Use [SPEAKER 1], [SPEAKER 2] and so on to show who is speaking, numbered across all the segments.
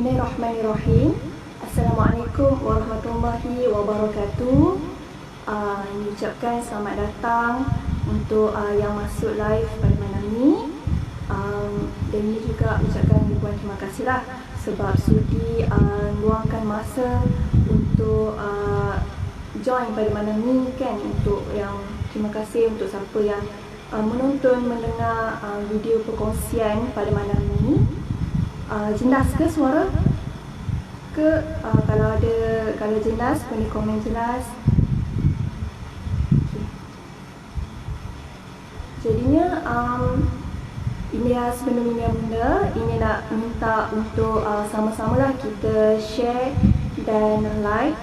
[SPEAKER 1] Bismillahirrahmanirrahim. Assalamualaikum warahmatullahi wabarakatuh. Ucapkan selamat datang untuk yang masuk live pada malam ni. Dan ini juga ucapkan ribuan terima kasihlah sebab sudi luangkan masa untuk join pada malam ni kan. Untuk yang terima kasih untuk siapa yang menonton, mendengar video perkongsian pada malam ni. Jelas ke suara? Kalau jelas, boleh komen jelas. Okay. Jadinya ini sebelum ini benda, ini nak minta untuk sama-sama lah kita share dan like,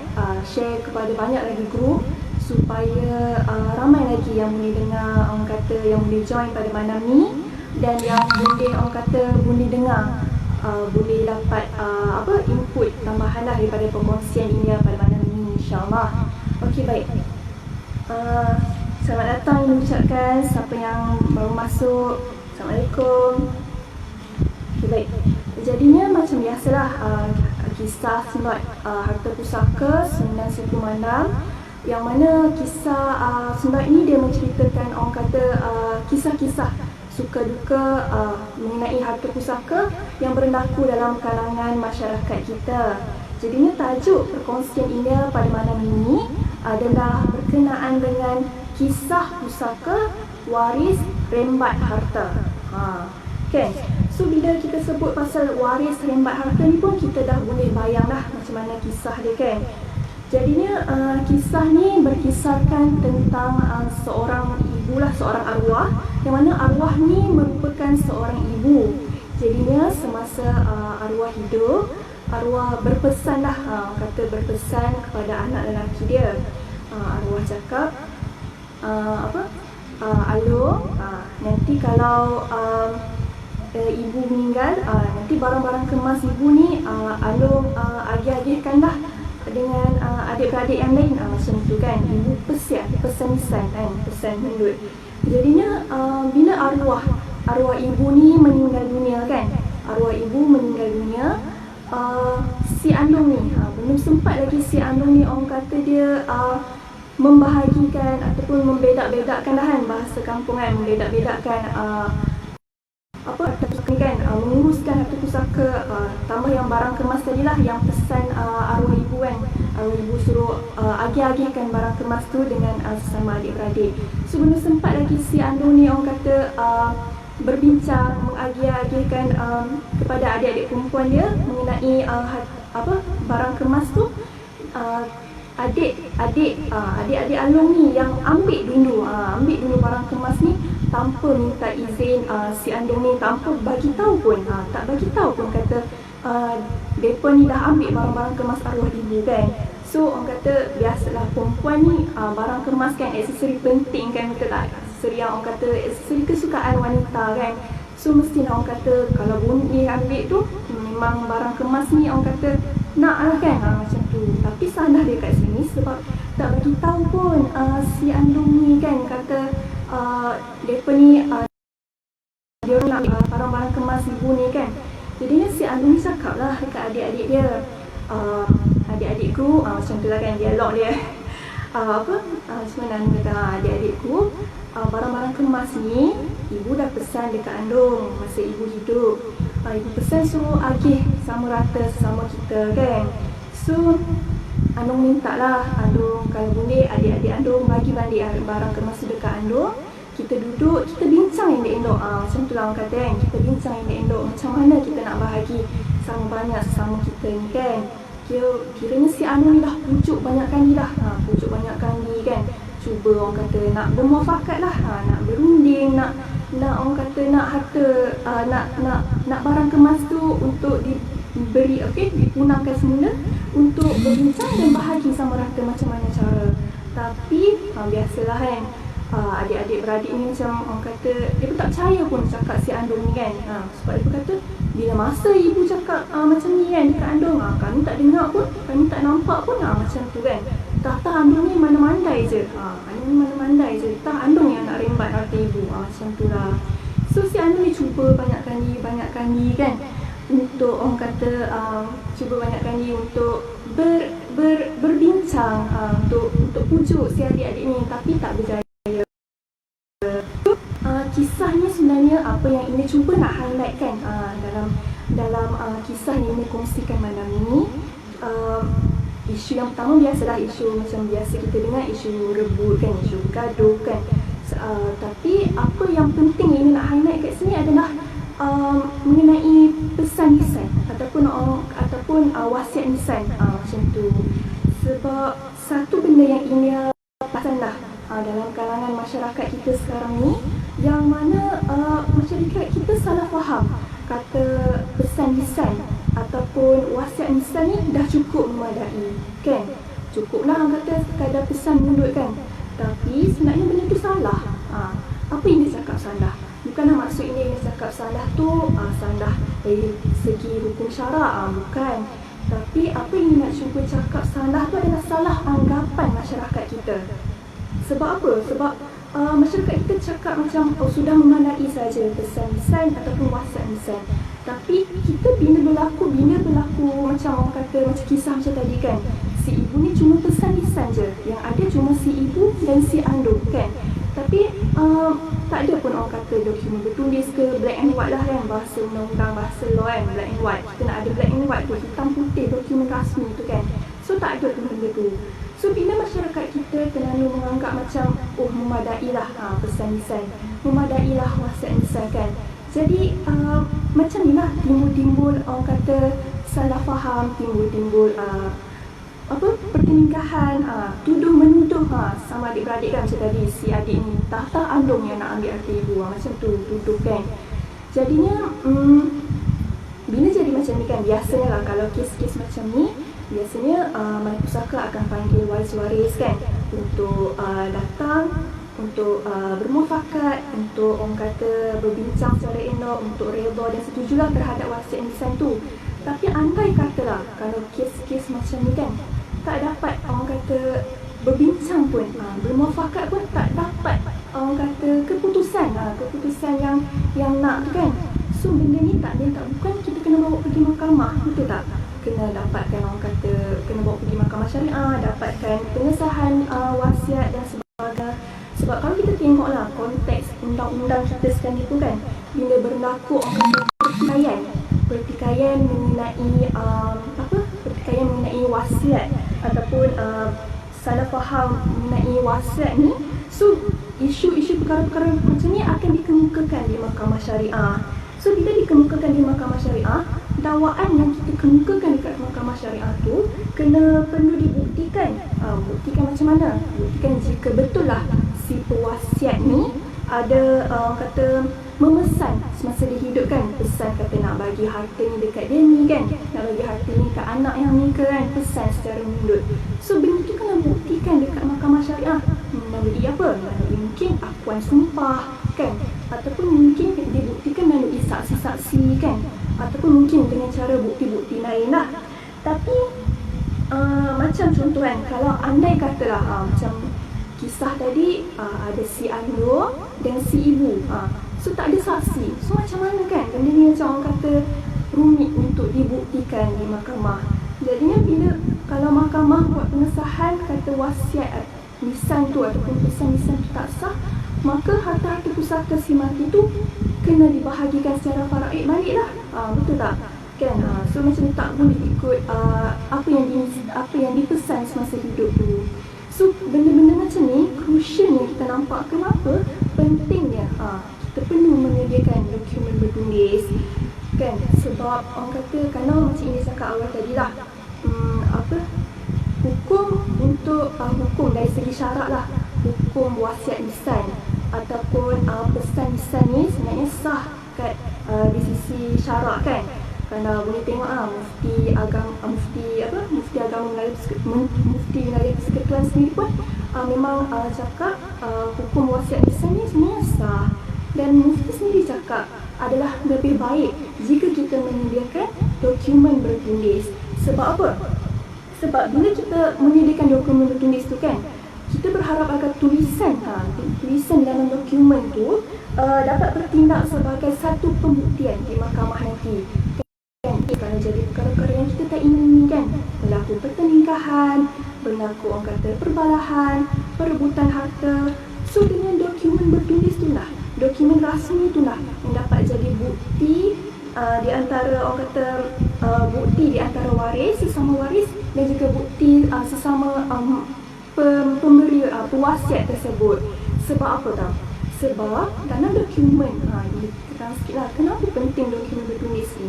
[SPEAKER 1] share kepada banyak lagi grup supaya ramai lagi yang boleh dengar, orang kata yang boleh join pada malam ni, dan yang boleh orang kata boleh dengar, boleh dapat input tambahan lah daripada perkongsian ini pada malam ini, insyaAllah. Okey, baik. Selamat datang mengucapkan siapa yang baru masuk. Assalamualaikum. Okey, baik. Jadinya macam biasalah, kisah Snot Harta Pusaka 91 Malam, yang mana kisah Snot ini dia menceritakan orang kata kisah-kisah suka duka mengenai harta pusaka yang berlaku dalam kalangan masyarakat kita. Jadinya tajuk perkongsian ini pada malam ini adalah berkenaan dengan kisah pusaka waris rembat harta. Kan? So bila kita sebut pasal waris rembat harta ni pun kita dah boleh bayang dah macam mana kisah dia kan. Jadinya kisah ni berkisarkan tentang seorang ibu lah, seorang arwah, yang mana arwah ni merupakan seorang ibu. Jadinya semasa arwah hidup, arwah berpesan lah, kata berpesan kepada anak lelaki dia. Arwah cakap, Alung, nanti kalau ibu meninggal, nanti barang-barang kemas ibu ni Alung agih-agihkan dah dengan adik-beradik yang lain, macam tu kan. Ibu pesan-pesan kan, pesan menurut. Jadinya bila arwah ibu ni meninggal dunia kan, arwah ibu meninggal dunia, si Alung ni belum sempat lagi si Alung ni orang kata dia membahagikan ataupun membedak-bedakkan dah kan, bahasa kampung kan, membedak-bedakkan harta pusaka kan, menguruskan harta pusaka, tambah yang barang kemas tadi lah yang pesan arwah ibu kan. Arwah ibu suruh agih-agihkan barang kemas tu dengan sesama adik-beradik. So belum sempat lagi si Alung ni orang kata berbincang, mengagih-agihkan kepada adik-adik perempuan dia mengenai barang kemas tu. Adik-adik Alung ni yang ambil dulu barang kemas ni tanpa minta izin si Alung ni, tanpa bagi tahu pun, tak bagi tahu pun, kata depa ni dah ambil barang-barang kemas arwah ibu kan. So orang kata biasalah perempuan ni barang kemas kan, aksesori penting kan, betul tak? Aksesori yang orang kata aksesori kesukaan wanita kan. So mestilah orang kata kalau bunyi ambil tu memang barang kemas ni orang kata nak lah kan, macam tu. Tapi salah dia kat sini sebab tak bagi tahu pun si Alung ni kan, kata mereka ni dia nak barang-barang kemas ibu ni kan. Jadinya si Alung ni cakap lah dekat adik-adik dia, adik-adikku, macam tu lah kan dialog dia. Sebenarnya kata adik-adikku, barang-barang kemas ni ibu dah pesan dekat Alung masa ibu hidup. Ibu pesan suruh agih sama rata sama kita kan. So Alung minta lah, Alung kalau boleh adik-adik Alung bagi balik barang kemas dekat Alung. Kita duduk, kita bincang elok-elok, macam tu lah orang kata kan. Kita bincang elok-elok macam mana kita nak bahagi sama banyak sesama kita ni kan. Kiranya si Alung ni dah pujuk banyak kali dah, kan. Cuba orang kata nak bermuafakat lah, nak berunding, nak orang kata nak harta, nak barang kemas tu untuk diberi, dipunangkan semula untuk berbincang dan bahagi sama rata macam mana cara. Tapi biasalah kan, adik-adik beradik ni macam orang kata dia pun tak percaya pun cakap si Alung ni kan. Sebab dia pun kata bila masa ibu cakap macam ni kan dekat Alung, kami tak dengar pun, kami tak nampak pun, macam tu kan. Tah Alung ni mana-mandai je, tah Alung yang nak rembat harta ibu, macam tu lah. So si Alung ni cuba banyak kali kan untuk orang kata cuba banyak kali untuk berbincang untuk pujuk si adik-adik ni, tapi tak berjaya. Kisahnya sebenarnya apa yang Ina cuba nak highlightkan dalam kisah yang Ina kongsikan malam ini. Isu yang pertama biasalah isu macam biasa kita dengar, isu rebut kan, isu gaduh kan. Tapi apa yang penting yang Ina nak highlight kat sini adalah mengenai pesan lisan ataupun wasiat lisan macam tu. Sebab satu benda yang Ina perasan lah dalam kalangan masyarakat kita sekarang ni, yang mana masyarakat kita salah faham kata pesan lisan ataupun wasiat lisan ni dah cukup memadai kan. Cukuplah orang kata sekadar pesan mulut kan. Tapi sebenarnya benda tu salah. Apa yang dia cakap salah? Bukanlah maksud ini yang cakap salah tu salah dari segi hukum syarak, bukan. Tapi apa yang nak cuba cakap salah tu adalah salah anggapan masyarakat kita. Sebab apa? Sebab masyarakat kita cakap macam sudah memadai saja pesan lisan ataupun wasiat lisan. Tapi kita bila berlaku macam orang kata macam kisah macam tadi kan, si ibu ni cuma pesan lisan je, yang ada cuma si ibu dan si andung kan. Tapi tak ada pun orang kata dokumen bertulis ke, black and white lah kan, bahasa undang-undang, bahasa law kan, black and white. Kita nak ada black and white tu, hitam putih, dokumen rasmi tu kan. So tak ada pun benda tu. So bila masyarakat kita terlalu menganggap macam memadai lah pesan lisan, memadai lah wasiat lisan kan. Jadi macam ni lah timbul-timbul orang kata salah faham, timbul-timbul pertelingkahan, tuduh menuduh sama adik-beradik kan. Macam tadi si adik ni tak andung yang nak ambil harta ibu, macam tu tuduh kan. Jadinya bila jadi macam ni kan, biasanya lah kalau kes-kes macam ni, biasanya Malai Pusaka akan panggil waris-waris kan untuk datang, untuk bermufakat, untuk orang kata berbincang secara elok, untuk redha dan setujulah terhadap wasiat lisan tu. Tapi andai katalah kalau kes-kes macam ni kan, tak dapat orang kata berbincang pun, bermufakat pun tak dapat orang kata keputusan yang nak tu kan. So benda ni bukan kita kena bawa pergi mahkamah, betul tak? Kena dapatkan orang kata, kena bawa pergi mahkamah syariah, dapatkan pengesahan wasiat dan sebagainya. Sebab kalau kita tengoklah konteks undang-undang kita sekarang ni pun kan, bila berlaku orang kata pertikaian mengenai wasiat ataupun salah faham mengenai wasiat ni, so isu-isu perkara-perkara macam ni akan dikemukakan di mahkamah syariah. So bila dikemukakan di mahkamah syariah, dakwaan yang kita kemukakan dekat mahkamah syariah tu perlu dibuktikan. Buktikan macam mana? Buktikan jika betul lah si pewasiat ni ada kata memesan semasa dia hidup kan, pesan kata nak bagi harta ni dekat dia ni kan, nak bagi harta ni kat anak yang ni ke kan, pesan secara mulut. So benda tu kena buktikan dekat mahkamah syariah. Melalui apa? Melalui mungkin akuan sumpah kan, ataupun mungkin dibuktikan melalui saksi-saksi kan, ataupun mungkin dengan cara bukti-bukti lain lah. Tapi macam contoh kan, kalau andai katalah macam kisah tadi, ada si andung dan si ibu, so tak ada saksi. So macam mana kan, benda ni macam orang kata rumit untuk dibuktikan di mahkamah. Jadinya bila kalau mahkamah buat pengesahan kata wasiat lisan tu ataupun pesan lisan tu tak sah, maka harta-harta pusaka si mati tu kena dibahagikan secara faraid balik lah. Betul tak? Kan? So macam tak boleh ikut apa yang dipesan semasa hidup tu. So benda-benda macam ni crucialnya kita nampak kenapa pentingnya kita perlu menyediakan dokumen bertulis kan. Sebab orang kata kalau macam ini cakap awal tadi lah, hukum untuk hukum dari segi syarak lah, hukum wasiat lisan ataupun pesan lisan ni sebenarnya sah kat di sisi syarak kan. Kalau boleh tengok Mufti Wilayah Persekutuan sendiri pun memang cakap hukum wasiat lisan ni sebenarnya sah. Dan Mufti sendiri cakap adalah lebih baik jika kita menyediakan dokumen bertulis. Sebab apa? Sebab bila kita menyediakan dokumen bertulis tu kan, kita berharap agar tulisan dalam dokumen tu dapat bertindak sebagai satu pembuktian di mahkamah nanti. jadi perkara-perkara yang kita tak inginkan, berlaku pertelingkahan, berlaku orang kata perbalahan, perebutan harta. So dengan dokumen bertulis itulah, dokumen rasmi itulah yang dapat jadi bukti di antara orang kata bukti di antara waris, sesama waris, dan juga bukti sesama pemberi pewasiat tersebut. Sebab apa tau? Sebab dalam dokumen, kita sikit lah, kenapa penting dokumen bertulis ni?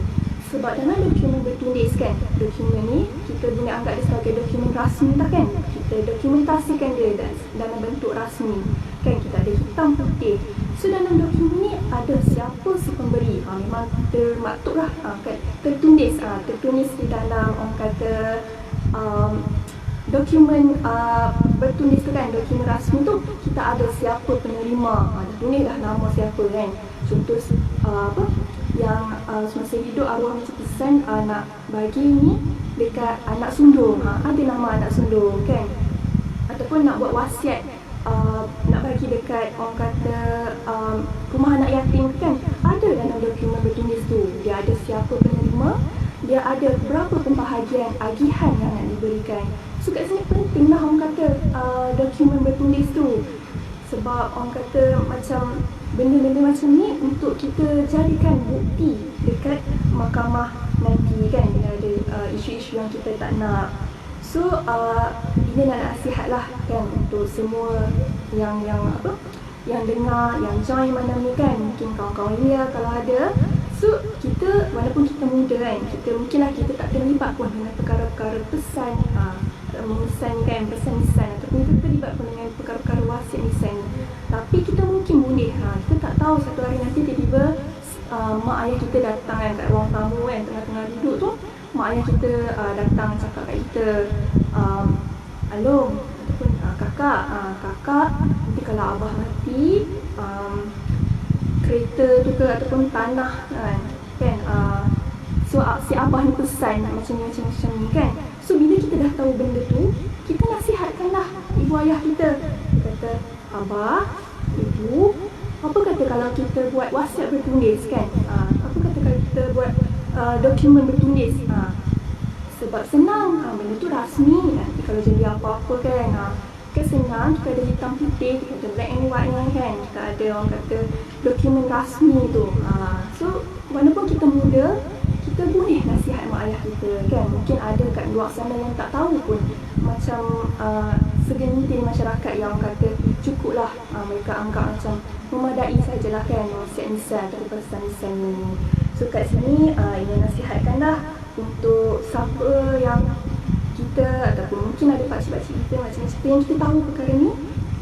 [SPEAKER 1] Sebab dalam dokumen bertulis kan, dokumen ni kita boleh anggap dia sebagai dokumen rasmi tak kan? Kita dokumentasikan dia dalam bentuk rasmi kan, kita ada hitam putih. So dalam dokumen ni ada siapa si pemberi, memang termaktub lah kan, tertulis di dalam orang kata dokumen bertulis tu kan, dokumen rasmi tu kita ada siapa penerima, tulis dah nama siapa kan. Contoh yang semasa hidup arwah macam pesan nak bagi ni dekat anak sulung, ada nama anak sulung kan, ataupun nak buat wasiat nak bagi dekat orang kata rumah anak yatim kan, ada dalam dokumen bertulis tu. Dia ada siapa penerima, dia ada berapa pembahagian agihan yang nak diberikan. So kat sini pentinglah orang kata dokumen bertulis tu. Sebab orang kata macam benda-benda macam ni untuk kita jadikan bukti dekat mahkamah nanti kan, bila ada isu-isu yang kita tak nak. So ini nak nasihat lah kan untuk semua yang dengar, yang join malam ni kan, mungkin kawan-kawan ni kalau ada. So kita walaupun kita muda kan, mungkinlah kita tak terlibat pun dengan perkara-perkara pesan memesan kan, pesan nisan, ataupun kita terlibat pun dengan perkara-perkara wasiat nisan. Tapi kita mungkin boleh, kita tak tahu satu hari nanti tiba-tiba mak ayah kita datang kan kat ruang tamu kan, tengah-tengah duduk tu, mak ayah kita datang cakap kat kita, Along ataupun kakak, nanti kalau abah mati, kereta tu ke ataupun tanah kan, so si abah ni pesan macam ni kan. So bila kita dah tahu benda tu, kita nasihatkanlah ibu ayah kita. Kita kata, abah, ibu, apa kata kalau kita buat wasiat bertulis kan, apa kata kalau kita buat dokumen bertulis, sebab senang, benda tu rasmi. Nanti kalau jadi apa-apa kan, kan senang, kita ada hitam putih, kita ada black and white kan, kita ada orang kata dokumen rasmi tu. So walaupun kita muda, kita boleh nasihat mak ayah kita kan. Mungkin ada kat luar sana yang tak tahu pun, macam segelintir masyarakat yang orang kata cukuplah, mereka anggap macam memadai sajalah kan wasiat nisan atau pesan nisan ni. So kat sini ini nasihatkanlah untuk siapa yang kita, ataupun mungkin ada pakcik-pakcik kita macam-macam yang kita tahu perkara ni,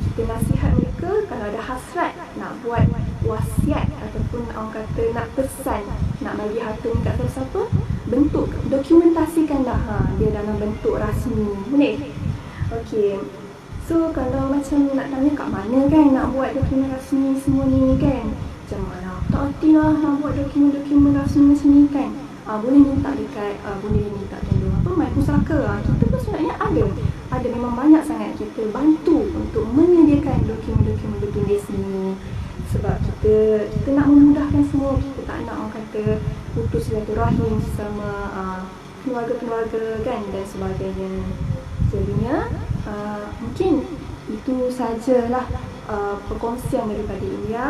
[SPEAKER 1] kita nasihat mereka kalau ada hasrat nak buat wasiat ataupun orang kata nak pesan, nak bagi harta ni kat siapa, bentuk dokumentasikanlah dia dalam bentuk rasmi. Boleh? Okey. So kalau macam nak tanya kat mana kan nak buat dokumen rasmi semua ni kan, macam mana tak hati lah nak buat dokumen rasmi macam ni kan, boleh minta dekat tolong My Pusaka. Kita pun sebenarnya ada memang banyak sangat kita bantu untuk menyediakan dokumen-dokumen bertulis ni. Sebab kita nak memudahkan semua, kita tak nak orang kata putus silaturahim sama keluarga-keluarga kan dan sebagainya. Jadinya mungkin itu sajalah perkongsian daripada Ilya.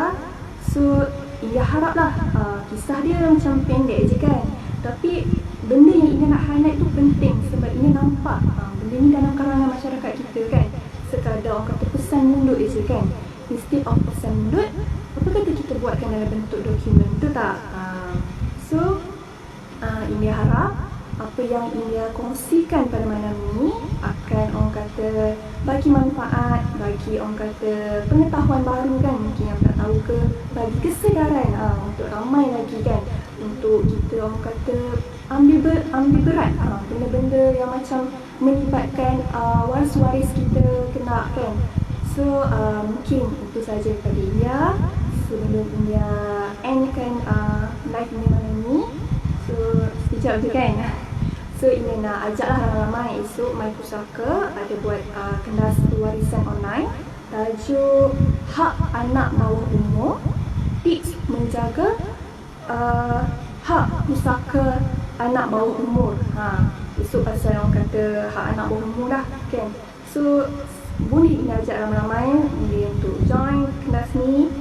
[SPEAKER 1] So Ilya haraplah kisah dia macam pendek je kan, tapi benda yang Ilya nak highlight tu penting. Sebab Ilya nampak benda ni dalam kalangan masyarakat kita kan, sekadar orang kata pesan mulut je kan. Instead of pesan mulut, apa kata kita buatkan dalam bentuk dokumen, betul tak? So Ilya harap apa yang Ilya kongsikan pada malam ni akan orang kata bagi manfaat, bagi orang kata pengetahuan baru kan, mungkin yang tak tahu ke, bagi kesedaran untuk ramai lagi kan, untuk kita orang kata ambil berat benda-benda yang macam melibatkan waris-waris kita kena kan. So mungkin itu saja daripada Ilya. Sebelum Ilya endkan live ni malam ni, so sekejap je kan. So Ilya nak ajaklah ramai-ramai esok My Pusaka ada buat kelas warisan online, tajuk Hak Anak Bawah Umur, Tips Menjaga Hak Pusaka anak bawah umur. Esok pasal orang kata hak anak bawah umur dah kan. So boleh ajak ramai-ramai untuk join kelas ni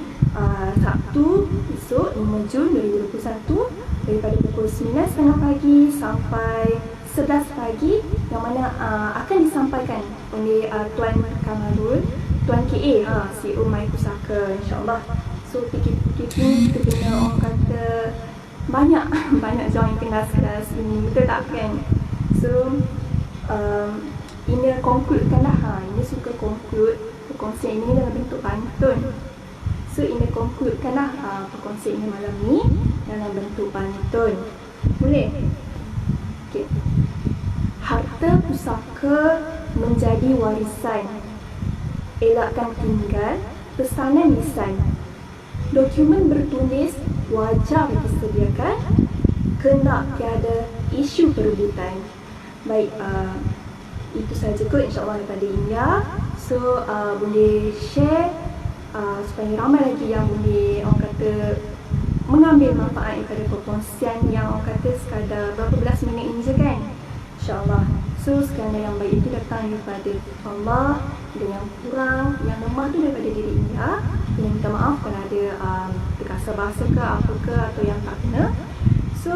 [SPEAKER 1] Sabtu esok 5 Jun 2021 daripada pukul 9.30 pagi sampai 11 pagi, yang mana akan disampaikan oleh Tuan Kamarul, Tuan KA, CEO My Pusaka, insyaAllah. So fikir-fikir ni kita kena orang kata banyak join kelas-kelas ini, betul tak kan? So ini conclude kan dah, ini suka conclude perkongsian ini dalam bentuk pantun. So ini conclude kan dah perkongsian ini malam ni dalam bentuk pantun. Boleh? Okay. Harta pusaka menjadi warisan, elakkan tinggal pesanan lisan. Dokumen bertulis wajar disediakan, kena tiada isu perebutan. Baik, itu saja kot insyaAllah daripada India. So boleh share supaya ramai lagi yang boleh orang kata mengambil manfaat daripada perkongsian yang orang kata sekadar berapa belas minit ini je kan, insyaAllah. So segala yang baik itu datang daripada Allah, dan yang kurang, yang lemah tu daripada diri India. Kita minta maaf kalau ada terkasar bahasa ke apa ke atau yang tak kena. So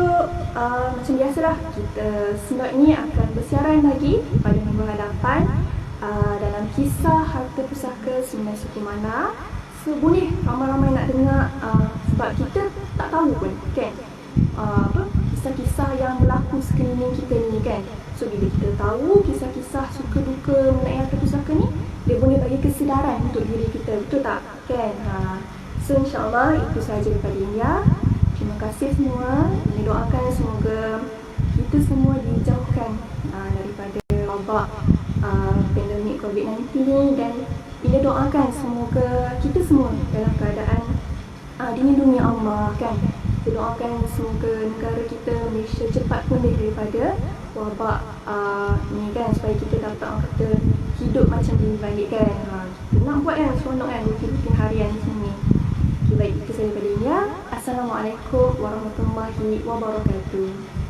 [SPEAKER 1] macam biasalah, kita slot ni akan bersiaran lagi pada minggu hadapan dalam kisah Harta Pusaka Sembilan Suku Mana. So boleh ramai-ramai nak dengar sebab kita tak tahu pun kan kisah-kisah yang berlaku sekeliling kita ni kan. So bila kita tahu kisah-kisah suka duka mengenai Harta Pusaka ni, dia boleh bagi kesedaran untuk diri kita, betul tak kan? So insyaAllah itu sahaja daripada India. Terima kasih semua. Ini doakan semoga kita semua dijauhkan daripada wabak pandemik COVID-19 ni, dan ini doakan semoga kita semua dalam keadaan dilindungi Allah kan. Kita doakan semoga negara kita Malaysia cepat pulih daripada wabak ni kan, supaya kita dapat orang kata hidup macam dulu balik kan. Kita nak buat kan seronok kan rutin harian sini. Okay, baik, itu sahaja daripada India. Assalamualaikum warahmatullahi wabarakatuh.